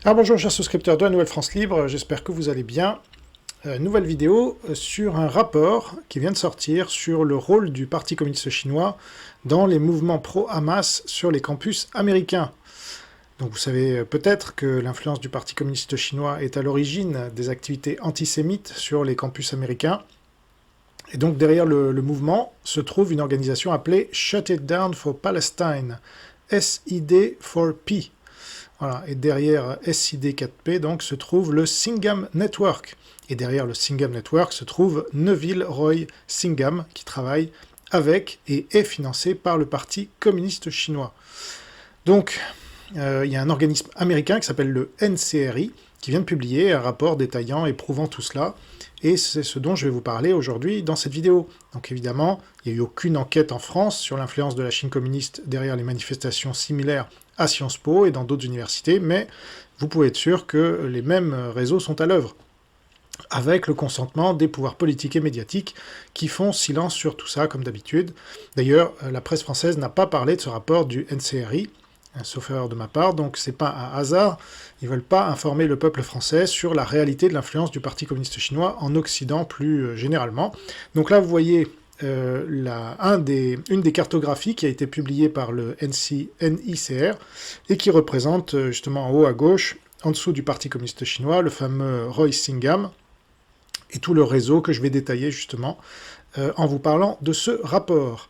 Alors bonjour chers souscripteurs de la Nouvelle France Libre, j'espère que vous allez bien. Nouvelle vidéo sur un rapport qui vient de sortir sur le rôle du Parti communiste chinois dans les mouvements pro-Hamas sur les campus américains. Donc vous savez peut-être que l'influence du Parti communiste chinois est à l'origine des activités antisémites sur les campus américains. Et donc derrière le mouvement se trouve une organisation appelée Shut It Down for Palestine, SID4P. Voilà. Et derrière SID4P donc, se trouve le Singham Network. Et derrière le Singham Network se trouve Neville Roy Singham, qui travaille avec et est financé par le Parti communiste chinois. Donc, il y a un organisme américain qui s'appelle le NCRI, qui vient de publier un rapport détaillant et prouvant tout cela, et c'est ce dont je vais vous parler aujourd'hui dans cette vidéo. Donc évidemment, il n'y a eu aucune enquête en France sur l'influence de la Chine communiste derrière les manifestations similaires à Sciences Po et dans d'autres universités, mais vous pouvez être sûr que les mêmes réseaux sont à l'œuvre, avec le consentement des pouvoirs politiques et médiatiques qui font silence sur tout ça, comme d'habitude. D'ailleurs, la presse française n'a pas parlé de ce rapport du NCRI, sauf erreur de ma part, donc c'est pas un hasard, ils veulent pas informer le peuple français sur la réalité de l'influence du Parti communiste chinois en Occident plus généralement. Donc là, vous voyez une des cartographies qui a été publiée par le NICR et qui représente justement en haut à gauche, en dessous du Parti communiste chinois, le fameux Roy Singham, et tout le réseau que je vais détailler justement en vous parlant de ce rapport.